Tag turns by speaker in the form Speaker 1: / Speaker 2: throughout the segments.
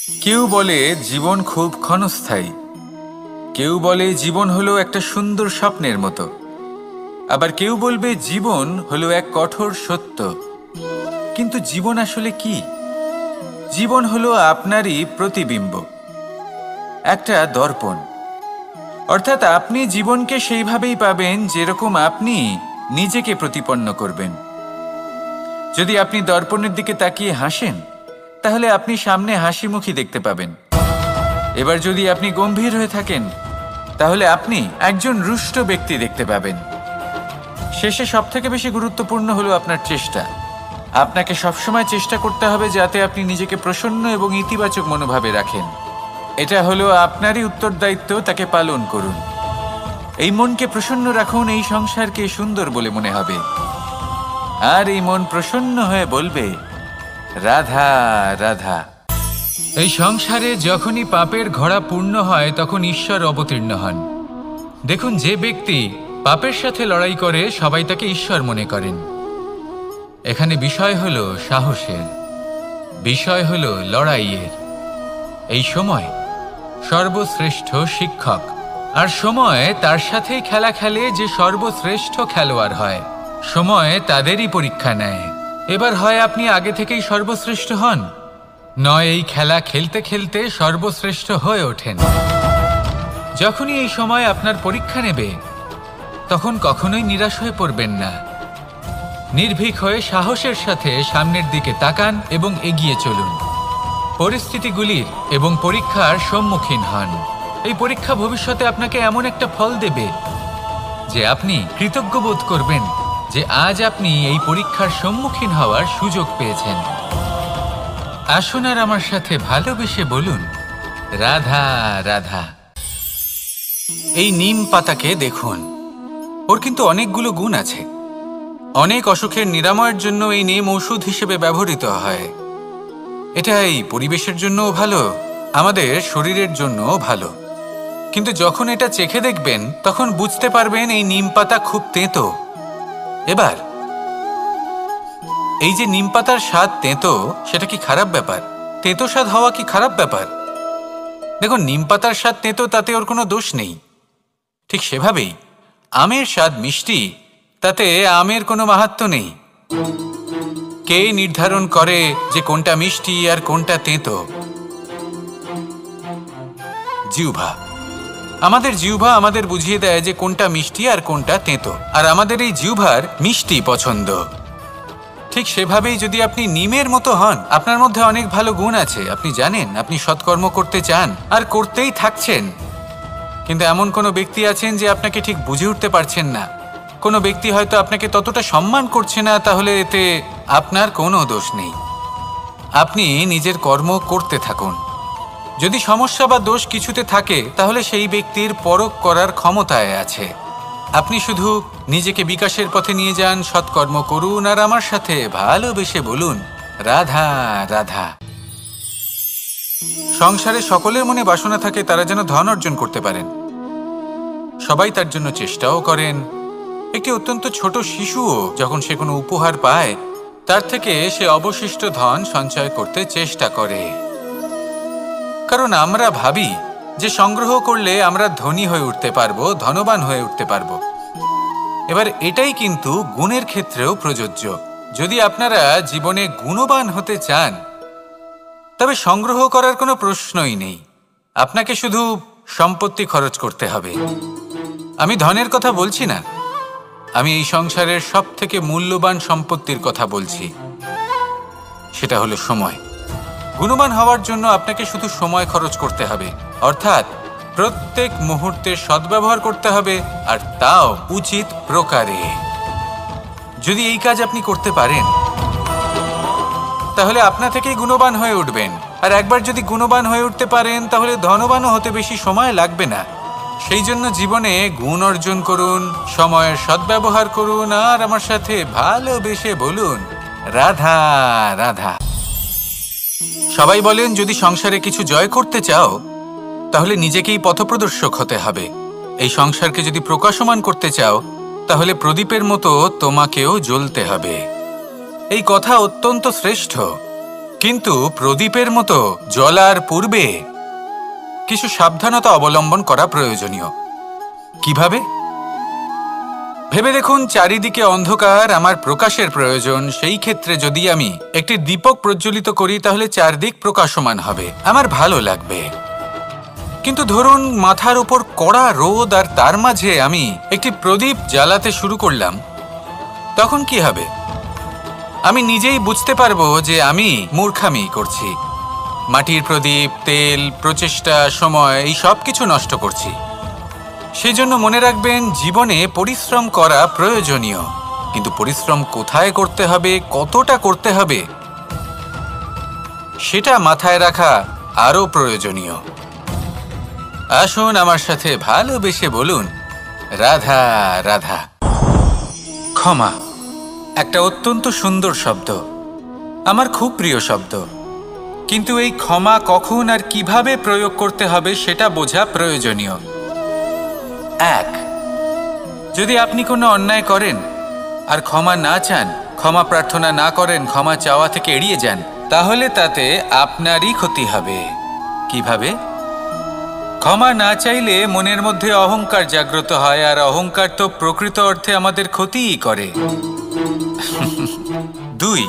Speaker 1: কেউ বলে জীবন খুব ক্ষণস্থায়ী, কেউ বলে জীবন হলো একটা সুন্দর স্বপ্নের মতো, আবার কেউ বলবে জীবন হলো এক কঠোর সত্য। কিন্তু জীবন আসলে কি? জীবন হলো আপনারই প্রতিবিম্ব, একটা দর্পণ। অর্থাৎ আপনি জীবনকে সেইভাবেই পাবেন যেরকম আপনি নিজেকে প্রতিপন্ন করবেন। যদি আপনি দর্পণের দিকে তাকিয়ে হাসেন, তাহলে আপনি সামনে হাসি মুখী দেখতে পাবেন। এবার যদি আপনি গম্ভীর হয়ে থাকেন, তাহলে আপনি একজন রুষ্ট ব্যক্তি দেখতে পাবেন। শেষে সবথেকে বেশি গুরুত্বপূর্ণ হলো আপনার চেষ্টা। আপনাকে সবসময় চেষ্টা করতে হবে যাতে আপনি নিজেকে প্রসন্ন এবং ইতিবাচক মনোভাবে রাখেন। এটা হলো আপনারই উত্তরদায়িত্ব, তাকে পালন করুন। এই মনকে প্রসন্ন রাখুন, এই সংসারকে সুন্দর বলে মনে হবে। আর এই মন প্রসন্ন হয়ে বলবে, রাধা রাধা। এই সংসারে যখনই পাপের ঘোড়া পূর্ণ হয়, তখন ঈশ্বর অবতীর্ণ হন। দেখুন, যে ব্যক্তি পাপের সাথে লড়াই করে, সবাই তাকে ঈশ্বর মনে করেন। এখানে বিষয় হলো সাহসের, বিষয় হলো লড়াইয়ের। এই সময় সর্বশ্রেষ্ঠ শিক্ষক, আর সময় তার সাথেই খেলা খেলে যে সর্বশ্রেষ্ঠ খেলোয়াড় হয়। সময় তাদেরই পরীক্ষা নেয়। এবার হয় আপনি আগে থেকেই সর্বশ্রেষ্ঠ হন, নয় এই খেলা খেলতে খেলতে সর্বশ্রেষ্ঠ হয়ে ওঠেন। যখনই এই সময় আপনার পরীক্ষা নেবে, তখন কখনোই নিরাশ হয়ে পড়বেন না। নির্ভীক হয়ে সাহসের সাথে সামনের দিকে তাকান এবং এগিয়ে চলুন। পরিস্থিতিগুলির এবং পরীক্ষার সম্মুখীন হন। এই পরীক্ষা ভবিষ্যতে আপনাকে এমন একটা ফল দেবে যে আপনি কৃতজ্ঞ বোধ করবেন যে আজ আপনি এই পরীক্ষার সম্মুখীন হওয়ার সুযোগ পেয়েছেন। আসুন আর আমার সাথে ভালোবেসে বলুন, রাধা রাধা। এই নিম পাতাকে দেখুন, ওর কিন্তু অনেকগুলো গুণ আছে। অনেক অসুখের নিরাময়ের জন্য এই নিম ঔষধ হিসেবে ব্যবহৃত হয়। এটা এই পরিবেশের জন্যও ভালো, আমাদের শরীরের জন্যও ভালো। কিন্তু যখন এটা চেখে দেখবেন, তখন বুঝতে পারবেন এই নিম পাতা খুব তেঁতো। এবার এই যে নিম পাতার স্বাদ তেঁতো, সেটা কি খারাপ ব্যাপার? তেঁতো স্বাদ হওয়া কি খারাপ ব্যাপার? দেখুন, নিম পাতার স্বাদ তেঁতো, তাতে ওর কোনো দোষ নেই। ঠিক সেভাবেই আমের স্বাদ মিষ্টি, তাতে আমের কোনো মাহাত্ম্য নেই। কে নির্ধারণ করে যে কোনটা মিষ্টি আর কোনটা তেঁতো? জিহ্বা। আমাদের জিহ্বা আমাদের বুঝিয়ে দেয় যে কোনটা মিষ্টি আর কোনটা তেঁতো, আর আমাদের এই জিহ্বার মিষ্টি পছন্দ। ঠিক সেভাবেই যদি আপনি নিমের মতো হন, আপনার মধ্যে অনেক ভালো গুণ আছে। আপনি জানেন, আপনি সৎকর্ম করতে চান আর করতেই থাকছেন। কিন্তু এমন কোনো ব্যক্তি আছেন যে আপনাকে ঠিক বুঝে উঠতে পারছেন না। কোনো ব্যক্তি হয়তো আপনাকে ততটা সম্মান করছে না, তাহলে এতে আপনার কোনো দোষ নেই। আপনি নিজের কর্ম করতে থাকুন। যদি সমস্যা বা দোষ কিছুতে থাকে, তাহলে সেই ব্যক্তির পরখ করার ক্ষমতায় আছে। আপনি শুধু নিজেকে বিকাশের পথে নিয়ে যান, সৎকর্ম করুন, আর আমার সাথে ভালোবেসে বলুন, রাধা রাধা। সংসারে সকলের মনে বাসনা থাকে তারা যেন ধন অর্জন করতে পারেন। সবাই তার জন্য চেষ্টাও করেন। একটি অত্যন্ত ছোট শিশুও যখন সে কোনো উপহার পায়, তার থেকে সে অবশিষ্ট ধন সঞ্চয় করতে চেষ্টা করে। কারণ আমরা ভাবি যে সংগ্রহ করলে আমরা ধনী হয়ে উঠতে পারবো, ধনবান হয়ে উঠতে পারবো। এবার এটাই কিন্তু গুণের ক্ষেত্রেও প্রযোজ্য। যদি আপনারা জীবনে গুণবান হতে চান, তবে সংগ্রহ করার কোনো প্রশ্নই নেই। আপনাকে শুধু সম্পত্তি খরচ করতে হবে। আমি ধনের কথা বলছি না, আমি এই সংসারের সবথেকে মূল্যবান সম্পত্তির কথা বলছি। সেটা হলো সময়। গুণবান হওয়ার জন্য আপনাকে শুধু সময় খরচ করতে হবে, অর্থাৎ প্রত্যেক মুহূর্তের সদ্ব্যবহার করতে হবে, আর তাও উচিত প্রকারে। যদি এই কাজ আপনি করতে পারেন, তাহলে আপনা থেকেই গুণবান হয়ে উঠবেন। আর একবার যদি গুণবান হয়ে উঠতে পারেন, তাহলে ধনবানও হতে বেশি সময় লাগবে না। সেই জন্য জীবনে গুণ অর্জন করুন, সময়ের সদ্ব্যবহার করুন, আর আমার সাথে ভালোবেসে বলুন, রাধা রাধা। সবাই বলেন, যদি সংসারে কিছু জয় করতে চাও, তাহলে নিজেকেই পথপ্রদর্শক হতে হবে। এই সংসারকে যদি প্রকাশমান করতে চাও, তাহলে প্রদীপের মতো তোমাকেও জ্বলতে হবে। এই কথা অত্যন্ত শ্রেষ্ঠ, কিন্তু প্রদীপের মতো জ্বলার পূর্বে কিছু সাবধানতা অবলম্বন করা প্রয়োজনীয়। কিভাবে? ভেবে দেখুন, চারিদিকে অন্ধকার, আমার প্রকাশের প্রয়োজন। সেই ক্ষেত্রে যদি আমি একটি দীপক প্রজ্বলিত করি তাহলে চারদিক প্রকাশমান হবে, আমার ভালো লাগবে। কিন্তু ধরুন মাথার উপর কড়া রোদ আর তার মাঝে আমি একটি প্রদীপ জ্বালাতে শুরু করলাম, তখন কি হবে? আমি নিজেই বুঝতে পারবো যে আমি মূর্খামি করছি। মাটির প্রদীপ, তেল, প্রচেষ্টা, সময়, এই সব কিছু নষ্ট করছি। সেই জন্য মনে রাখবেন, জীবনে পরিশ্রম করা প্রয়োজনীয়, কিন্তু পরিশ্রম কোথায় করতে হবে, কতটা করতে হবে, সেটা মাথায় রাখা আরও প্রয়োজনীয়। আসুন আমার সাথে ভালোবেসে বলুন, রাধা রাধা। ক্ষমা একটা অত্যন্ত সুন্দর শব্দ, আমার খুব প্রিয় শব্দ। কিন্তু এই ক্ষমা কখন আর কিভাবে প্রয়োগ করতে হবে সেটা বোঝা প্রয়োজনীয়। এক, যদি আপনি কোনো অন্যায় করেন আর ক্ষমা না চান, ক্ষমা প্রার্থনা না করেন, ক্ষমা চাওয়া থেকে এড়িয়ে যান, তাহলে তাতে আপনারই ক্ষতি হবে। কিভাবে? ক্ষমা না চাইলে মনের মধ্যে অহংকার জাগ্রত হয়, আর অহংকার তো প্রকৃত অর্থে আমাদের ক্ষতিই করে। দুই,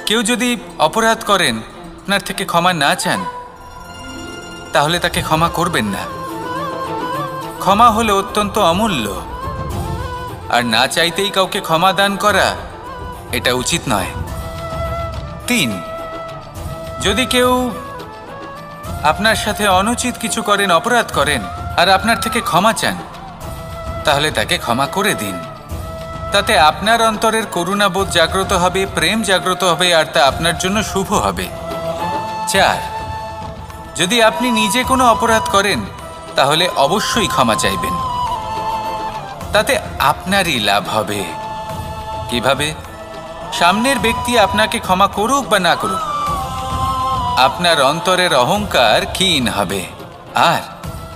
Speaker 1: কেউ যদি অপরাধ করেন, আপনার থেকে ক্ষমা না চান, তাহলে তাকে ক্ষমা করবেন না। ক্ষমা হলো অত্যন্ত অমূল্য, আর না চাইতেই কাউকে ক্ষমা দান করা এটা উচিত নয়। তিন, যদি কেউ আপনার সাথে অনুচিত কিছু করেন, অপরাধ করেন, আর আপনার থেকে ক্ষমা চান, তাহলে তাকে ক্ষমা করে দিন। তাতে আপনার অন্তরের করুণাবোধ জাগ্রত হবে, প্রেম জাগ্রত হবে, আর তা আপনার জন্য শুভ হবে। চার, যদি আপনি নিজে কোনো অপরাধ করেন, তাহলে অবশ্যই ক্ষমা চাইবেন, তাতে আপনারই লাভ হবে। কিভাবে? সামনের ব্যক্তি আপনাকে ক্ষমা করুক বা না করুক, আপনার অন্তরের অহংকার ক্ষীণ হবে, আর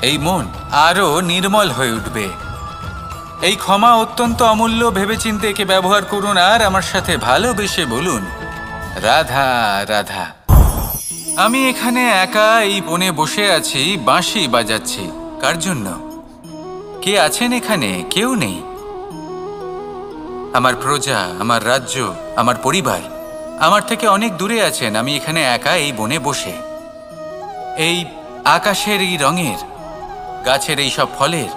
Speaker 1: এই মন আরও নির্মল হয়ে উঠবে। এই ক্ষমা অত্যন্ত অমূল্য, ভেবেচিন্তে একে ব্যবহার করুন, আর আমার সাথে ভালোবেসে বলুন, রাধা রাধা। আমি এখানে একা এই বনে বসে আছি, বাঁশি বাজাচ্ছি। কার জন্য? কে আছেন এখানে? কেউ নেই। আমার প্রজা, আমার রাজ্য, আমার পরিবার আমার থেকে অনেক দূরে আছেন। আমি এখানে একা এই বনে বসে এই আকাশের এই রঙের, গাছের এই সব ফলের,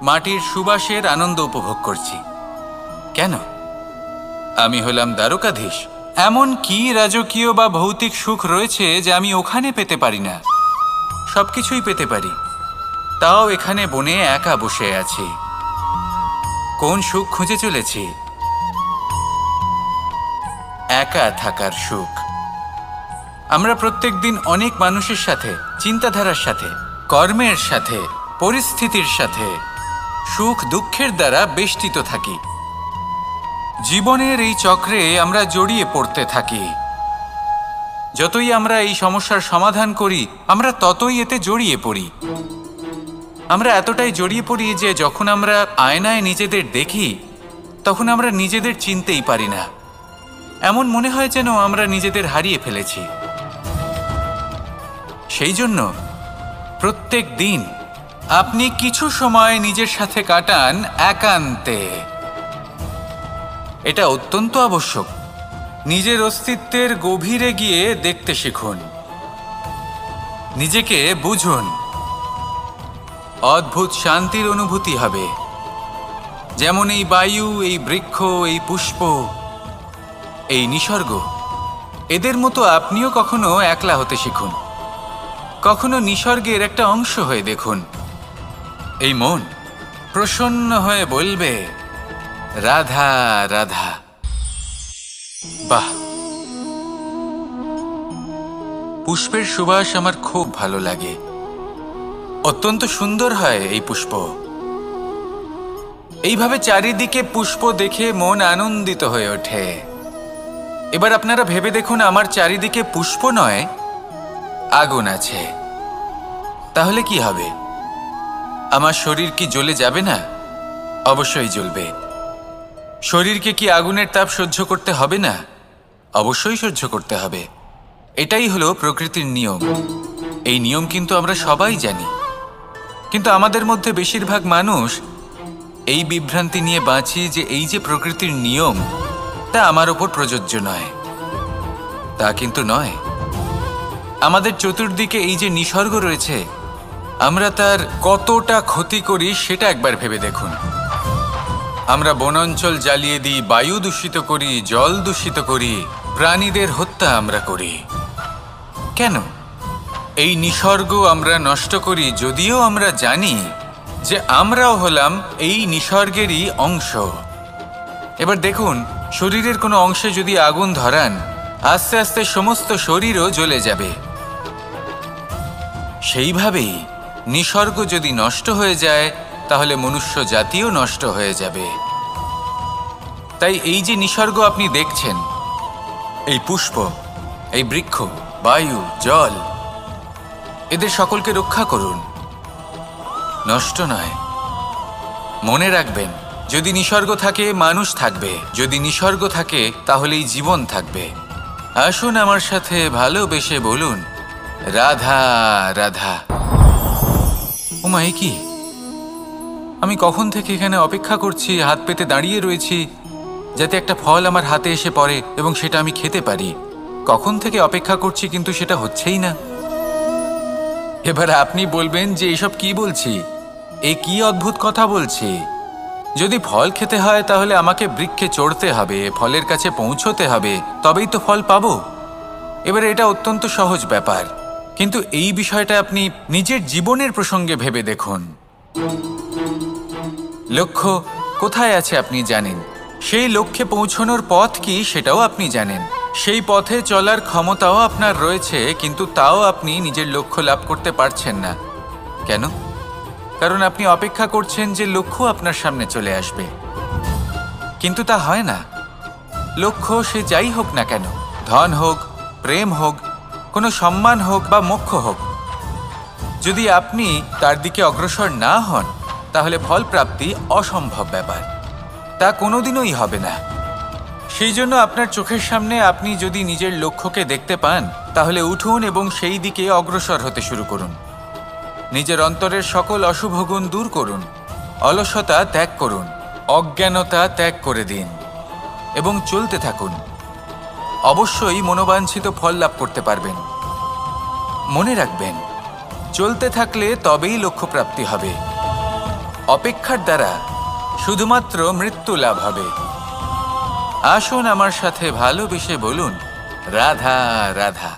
Speaker 1: মাটির সুবাসের আনন্দ উপভোগ করছি। কেন? আমি হলাম দ্বারকাধীশ। এমন কি রাজকীয় বা ভৌতিক সুখ রয়েছে যে আমি ওখানে পেতে পারি না? সবকিছুই পেতে পারি, তাও এখানে বনে একা বসে আছি। কোন সুখ খুঁজে চলেছি? একা থাকার সুখ। আমরা প্রত্যেক দিন অনেক মানুষের সাথে, চিন্তাধারার সাথে, কর্মের সাথে, পরিস্থিতির সাথে, সুখ দুঃখের দ্বারা বেষ্টিত থাকি। জীবনের এই চক্রে আমরা জড়িয়ে পড়তে থাকি। যতই আমরা এই সমস্যার সমাধান করি, আমরা ততই এতে জড়িয়ে পড়ি। আমরা এতটাই জড়িয়ে পড়ি যে যখন আমরা আয়নায় নিজেদের দেখি, তখন আমরা নিজেদের চিনতেই পারি না। এমন মনে হয় যেন আমরা নিজেদের হারিয়ে ফেলেছি। সেই জন্য প্রত্যেক দিন আপনি কিছু সময় নিজের সাথে কাটান একান্তে। এটা অত্যন্ত আবশ্যক। নিজের অস্তিত্বের গভীরে গিয়ে দেখতে শিখুন, নিজেকে বুঝুন। অদ্ভুত শান্তির অনুভূতি হবে। যেমন এই বায়ু, এই বৃক্ষ, এই পুষ্প, এই নিসর্গ, এদের মতো আপনিও কখনো একলা হতে শিখুন। কখনো নিসর্গের একটা অংশ হয়ে দেখুন। এই মন প্রসন্ন হয়ে বলবে, রাধা রাধা। বাহ, পুষ্পের সুবাস আমার খুব ভালো লাগে। অত্যন্ত সুন্দর হয় এই পুষ্প। এইভাবে চারিদিকে পুষ্প দেখে মন আনন্দিত হয়ে ওঠে। এবার আপনারা ভেবে দেখুন, আমার চারিদিকে পুষ্প নয়, আগুন আছে। তাহলে কি হবে? আমার শরীর কি জ্বলে যাবে না? অবশ্যই জ্বলবে। শরীরকে কি আগুনের তাপ সহ্য করতে হবে না? অবশ্যই সহ্য করতে হবে। এটাই হলো প্রকৃতির নিয়ম। এই নিয়ম কিন্তু আমরা সবাই জানি, কিন্তু আমাদের মধ্যে বেশিরভাগ মানুষ এই বিভ্রান্তি নিয়ে বাঁচি যে এই যে প্রকৃতির নিয়ম তা আমার ওপর প্রযোজ্য নয়। তা কিন্তু নয়। আমাদের চতুর্দিকে এই যে নিসর্গ রয়েছে, আমরা তার কতটা ক্ষতি করি সেটা একবার ভেবে দেখুন। আমরা বনাঞ্চল জ্বালিয়ে দিই, বায়ু দূষিত করি, জল দূষিত করি, প্রাণীদের হত্যা আমরা করি। কেন? এই নিসর্গ আমরা নষ্ট করি, যদিও আমরা জানি যে আমরাও হলাম এই নিসর্গেরই অংশ। এবার দেখুন, শরীরের কোনো অংশে যদি আগুন ধরান, আস্তে আস্তে সমস্ত শরীরও জ্বলে যাবে। সেইভাবেই নিসর্গ যদি নষ্ট হয়ে যায়, তাহলে মনুষ্য জাতিও নষ্ট হয়ে যাবে। তাই এই যে নিসর্গ আপনি দেখছেন, এই পুষ্প, এই বৃক্ষ, বায়ু, জল, এদের সকলকে রক্ষা করুন, নষ্ট নয়। মনে রাখবেন, যদি নিসর্গ থাকে মানুষ থাকবে, যদি নিসর্গ থাকে তাহলেই জীবন থাকবে। আসুন আমার সাথে ভালোবেসে বলুন, রাধা রাধা। ওমা, এ কি? আমি কখন থেকে এখানে অপেক্ষা করছি, হাত পেতে দাঁড়িয়ে রয়েছি যাতে একটা ফল আমার হাতে এসে পড়ে এবং সেটা আমি খেতে পারি। কখন থেকে অপেক্ষা করছি, কিন্তু সেটা হচ্ছেই না। এবার আপনি বলবেন যে এসব কি বলছি, এ কি অদ্ভুত কথা বলছি। যদি ফল খেতে হয় তাহলে আমাকে বৃক্ষে চড়তে হবে, ফলের কাছে পৌঁছতে হবে, তবেই তো ফল পাবো। এবার এটা অত্যন্ত সহজ ব্যাপার, কিন্তু এই বিষয়টা আপনি নিজের জীবনের প্রসঙ্গে ভেবে দেখুন। লক্ষ্য কোথায় আছে আপনি জানেন, সেই লক্ষ্যে পৌঁছানোর পথ কি সেটাও আপনি জানেন, সেই পথে চলার ক্ষমতাও আপনার রয়েছে, কিন্তু তাও আপনি নিজের লক্ষ্য লাভ করতে পারছেন না। কেন? কারণ আপনি অপেক্ষা করছেন যে লক্ষ্য আপনার সামনে চলে আসবে, কিন্তু তা হয় না। লক্ষ্য সে যাই হোক না কেন, ধন হোক, প্রেম হোক, কোনো সম্মান হোক বা মোক্ষ হোক, যদি আপনি তার দিকে অগ্রসর না হন তাহলে ফল প্রাপ্তি অসম্ভব ব্যাপার, তা কোনোদিনই হবে না। সেই জন্য আপনার চোখের সামনে আপনি যদি নিজের লক্ষ্যকে দেখতে পান, তাহলে উঠুন এবং সেই দিকে অগ্রসর হতে শুরু করুন। নিজের অন্তরের সকল অশুভ গুণ দূর করুন, অলসতা ত্যাগ করুন, অজ্ঞানতা ত্যাগ করে দিন এবং চলতে থাকুন। অবশ্যই মনোবাঞ্ছিত ফল লাভ করতে পারবেন। মনে রাখবেন, চলতে থাকলে তবেই লক্ষ্য প্রাপ্তি হবে। অপেক্ষার দ্বারা শুধুমাত্র মৃত্যু লাভ হবে। আসুন আমার সাথে ভালোবেসে বলুন, রাধা রাধা।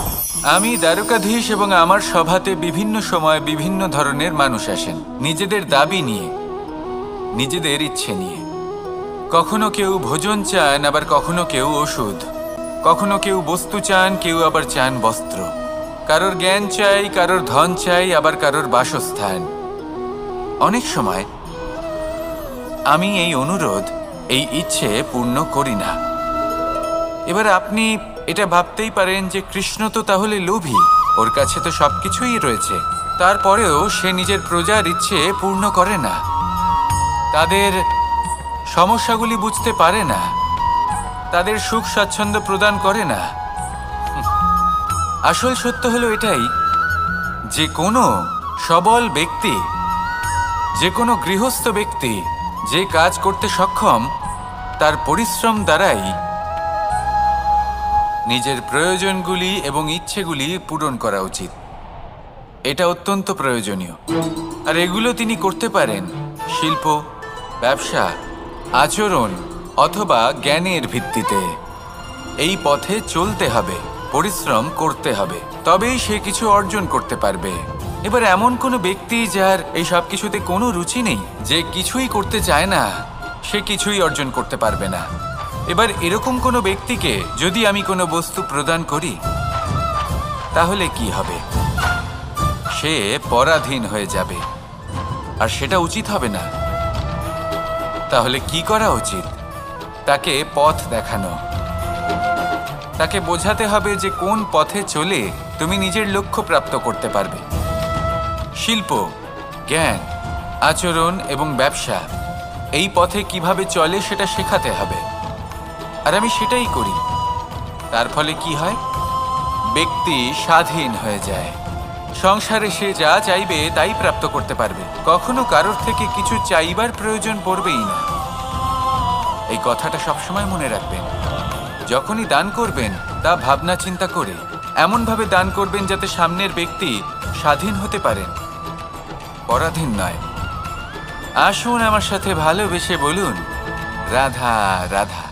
Speaker 1: আমি দ্বারকাধীশ এবং আমার সভাতে বিভিন্ন সময় বিভিন্ন ধরনের মানুষ আসেন, নিজেদের দাবি নিয়ে, নিজেদের ইচ্ছে নিয়ে। কখনো কেউ ভোজন চান, আবার কখনো কেউ ওষুধ, কখনো কেউ বস্তু চান, কেউ আবার চান বস্ত্র। কারোর জ্ঞান চাই, কারোর ধন চাই, আবার কারোর বাসস্থান। অনেক সময় আমি এই অনুরোধ, এই ইচ্ছে পূর্ণ করি না। এবার আপনি এটা ভাবতেই পারেন যে কৃষ্ণ তো তাহলে লোভী, ওর কাছে তো সবকিছুই রয়েছে, তারপরেও সে নিজের প্রজার ইচ্ছে পূর্ণ করে না, তাদের সমস্যাগুলি বুঝতে পারে না, তাদের সুখ স্বাচ্ছন্দ্য প্রদান করে না। আসল সত্য হলো এটাই যে কোনো সবল ব্যক্তি, যে কোনো গৃহস্থ ব্যক্তি যে কাজ করতে সক্ষম, তার পরিশ্রম দ্বারাই নিজের প্রয়োজনগুলি এবং ইচ্ছেগুলি পূরণ করা উচিত। এটা অত্যন্ত প্রয়োজনীয়। আর এগুলো তিনি করতে পারেন শিল্প, ব্যবসা, আচরণ অথবা জ্ঞানের ভিত্তিতে। এই পথে চলতে হবে, পরিশ্রম করতে হবে, তবেই সে কিছু অর্জন করতে পারবে। এবার এমন কোনো ব্যক্তি যার এই সব কিছুতে কোনো রুচি নেই, যে কিছুই করতে চায় না, সে কিছুই অর্জন করতে পারবে না। এবার এরকম কোনো ব্যক্তিকে যদি আমি কোনো বস্তু প্রদান করি, তাহলে কি হবে? সে পরাধীন হয়ে যাবে, আর সেটা উচিত হবে না। তাহলে কি করা উচিত? তাকে পথ দেখানো, তাকে বোঝাতে হবে যে কোন পথে চলে তুমি নিজের লক্ষ্য প্রাপ্ত করতে পারবে। শিল্প, জ্ঞান, আচরণ এবং ব্যবসা, এই পথে কিভাবে চলে সেটা শেখাতে হবে। আর আমি সেটাই করি। তার ফলে কি হয়? ব্যক্তি স্বাধীন হয়ে যায়। সংসারে সে যা চাইবে তাই প্রাপ্ত করতে পারবে, কখনো কারোর থেকে কিছু চাইবার প্রয়োজন পড়বেই না। এই কথাটা সবসময় মনে রাখবেন। যখনই দান করবেন তা ভাবনা চিন্তা করে এমনভাবে দান করবেন যাতে সামনের ব্যক্তি স্বাধীন হতে পারেন, পরাধীন নয়। আসুন আমার সাথে ভালোবেসে বলুন, রাধা রাধা।